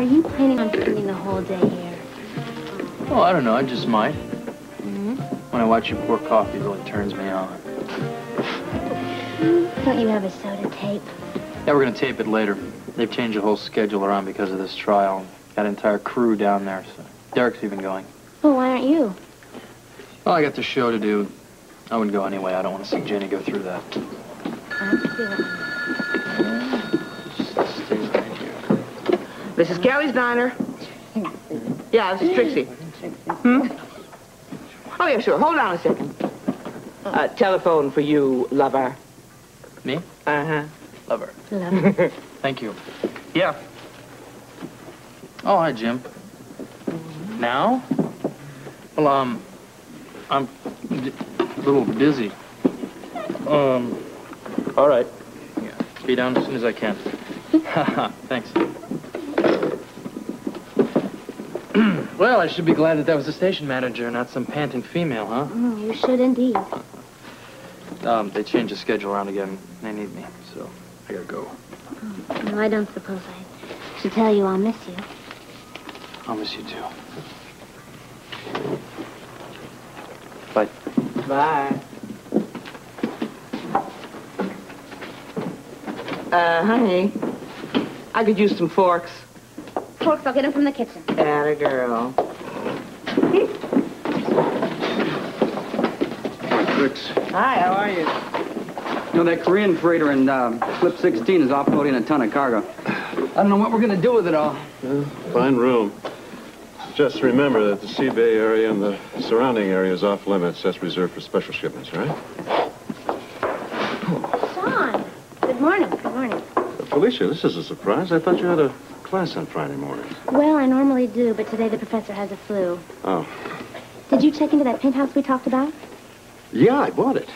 are you planning on spending the whole day here? Oh, I don't know. I just might. When I watch you pour coffee, it really turns me on. Don't you have a soda tape? Yeah, we're going to tape it later. They've changed the whole schedule around because of this trial. Got an entire crew down there, so Derek's even going. Well, why aren't you? Well, I got the show to do. I wouldn't go anyway. I don't want to see Ginny go through that. Just stay right here. This is Kelly's diner. Yeah, this is Trixie. Oh, yeah, sure. Hold on a second. Telephone for you, lover. Me? Uh-huh. Lover. Lover. Thank you. Yeah. Oh, hi, Jim. Now? Well, I'm a little busy. All right. Yeah. Be down as soon as I can. Thanks. Well, I should be glad that was the station manager, not some panting female, huh? You should indeed. They changed the schedule around again. They need me, so I gotta go. No, I don't suppose I should tell you I'll miss you. I'll miss you, too. Bye. Bye. Honey, I could use some forks. Forks, I'll get them from the kitchen. Atta girl. Ricks. Hi, how are you? You know, that Korean freighter in Slip 16 is offloading a ton of cargo. I don't know what we're going to do with it all. Fine room. Just remember that the Sea Bay area and the surrounding area is off limits. That's reserved for special shipments, right? Sean, good morning. Good morning. Felicia, this is a surprise. I thought you had a class on Friday morning. Well, I normally do, but today the professor has a flu. Oh. Did you check into that penthouse we talked about? Yeah, I bought it.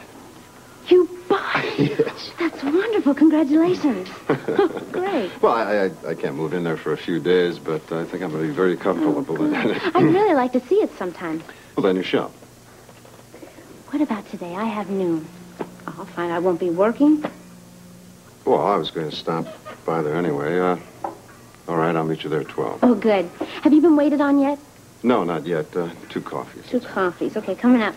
You bought it? Yes. That's wonderful. Congratulations. Great. Well, I can't move in there for a few days, but I think I'm going to be very comfortable in it. I'd really like to see it sometime. Well, then you shall. What about today? I have noon. I'll find I won't be working. Well, I was going to stop by there anyway. All right, I'll meet you there at 12. Oh, good. Have you been waited on yet? No, not yet. 2 coffees. 2 coffees. Okay, coming up.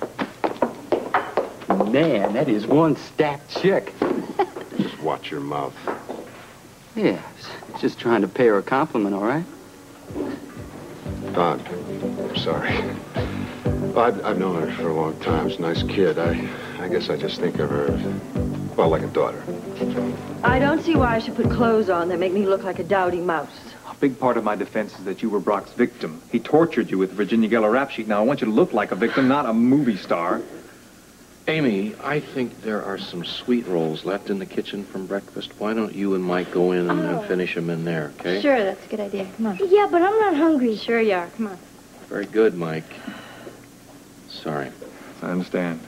Man, that is one stacked chick. Just watch your mouth. Yeah, just trying to pay her a compliment, all right? Don, I'm sorry. Well, I've known her for a long time. She's a nice kid. I guess I just think of her, well, like a daughter. I don't see why I should put clothes on that make me look like a dowdy mouse. A big part of my defense is that you were Brock's victim. He tortured you with the Virginia Geller rap sheet. Now, I want you to look like a victim, not a movie star. Amy, I think there are some sweet rolls left in the kitchen from breakfast. Why don't you and Mike go in and finish them in there, okay? Sure, that's a good idea. Come on. Yeah, but I'm not hungry. Sure you are. Come on. Very good, Mike. Sorry. I understand.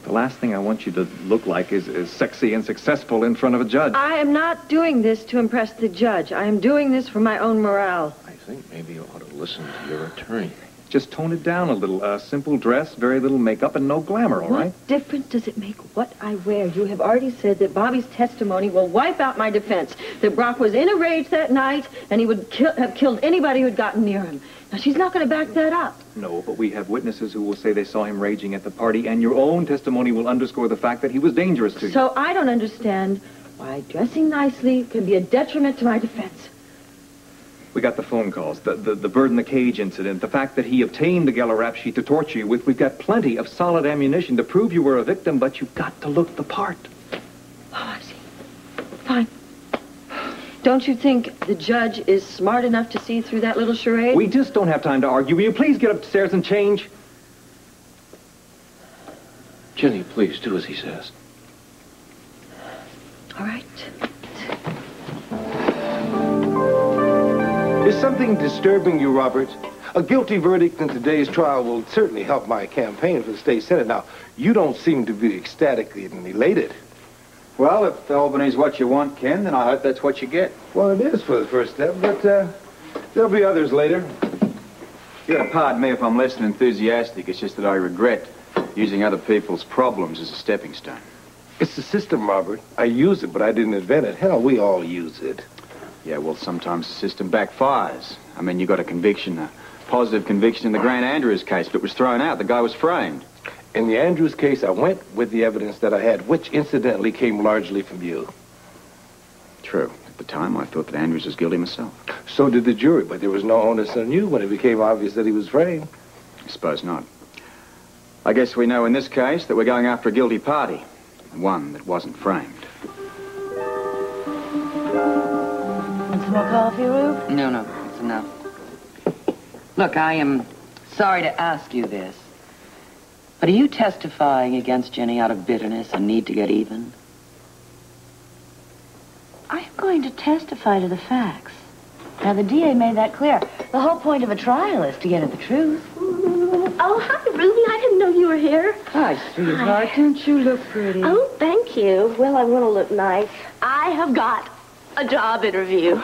The last thing I want you to look like is sexy and successful in front of a judge. I am not doing this to impress the judge. I am doing this for my own morale. I think maybe you ought to listen to your attorney. Just tone it down a little. Simple dress, very little makeup, and no glamour, all right? What difference does it make what I wear? You have already said that Bobbie's testimony will wipe out my defense, that Brock was in a rage that night, and he would have killed anybody who had gotten near him. Now, she's not going to back that up. No, but we have witnesses who will say they saw him raging at the party, and your own testimony will underscore the fact that he was dangerous to you. So I don't understand why dressing nicely can be a detriment to my defense. We got the phone calls, the bird in the cage incident, the fact that he obtained the Geller rap sheet to torture you with. We've got plenty of solid ammunition to prove you were a victim, but you've got to look the part. Oh, I see. Fine. Don't you think the judge is smart enough to see through that little charade? We just don't have time to argue. Will you please get upstairs and change? Ginny, please, do as he says. All right. Is something disturbing you, Robert? A guilty verdict in today's trial will certainly help my campaign for the state senate. Now, you don't seem to be ecstatically elated. Well, if Albany's what you want, Ken, then I hope that's what you get. Well, it is for the first step, but there'll be others later. You gotta pardon me if I'm less than enthusiastic. It's just that I regret using other people's problems as a stepping stone. It's the system, Robert. I use it, but I didn't invent it. Hell, we all use it. Yeah, well, sometimes the system backfires. I mean, you got a conviction, a positive conviction in the Grant Andrews case, but it was thrown out. The guy was framed. In the Andrews case, I went with the evidence that I had, which incidentally came largely from you. True. At the time, I thought that Andrews was guilty myself. So did the jury, but there was no onus on you when it became obvious that he was framed. I suppose not. I guess we know in this case that we're going after a guilty party. One that wasn't framed. Want some more coffee, Rube? No, it's enough. Look, I am sorry to ask you this, but are you testifying against Ginny out of bitterness and need to get even? I'm going to testify to the facts. Now, the DA made that clear. The whole point of a trial is to get at the truth. Oh, hi, Ruby. I didn't know you were here. Hi, sweetheart. Don't you look pretty? Oh, thank you. Well, I want to look nice. I have got a job interview.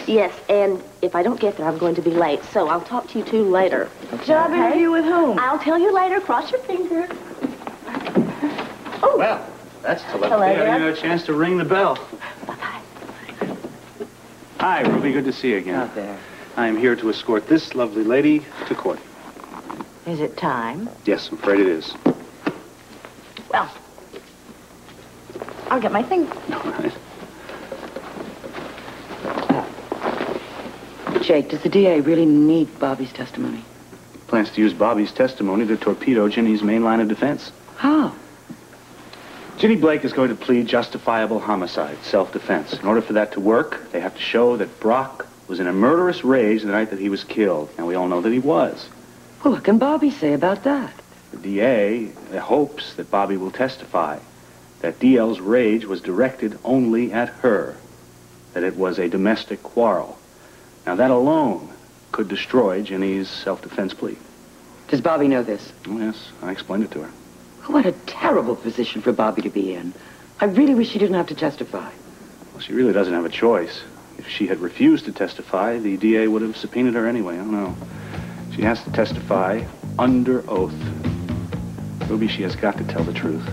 Yes, and if I don't get there, I'm going to be late. So I'll talk to you two later. Job interview with whom? I'll tell you later. Cross your fingers. Oh. Well, that's telepathy. Hello, I didn't Dad. even have a chance to ring the bell. Bye-bye. Hi, Ruby. Good to see you again. Out there. I am here to escort this lovely lady to court. Is it time? Yes, I'm afraid it is. Well, I'll get my thing. All right. Jake, does the DA really need Bobbie's testimony? Plans to use Bobbie's testimony to torpedo Ginny's main line of defense. How? Ginny Blake is going to plead justifiable homicide, self-defense. In order for that to work, they have to show that Brock was in a murderous rage the night that he was killed. And we all know that he was. Well, what can Bobbie say about that? The DA hopes that Bobbie will testify that DL's rage was directed only at her, that it was a domestic quarrel. Now, that alone could destroy Ginny's self-defense plea. Does Bobbie know this? Oh, yes, I explained it to her. What a terrible position for Bobbie to be in. I really wish she didn't have to testify. Well, she really doesn't have a choice. If she had refused to testify, the DA would have subpoenaed her anyway. I don't know. She has to testify under oath. Ruby, she has got to tell the truth.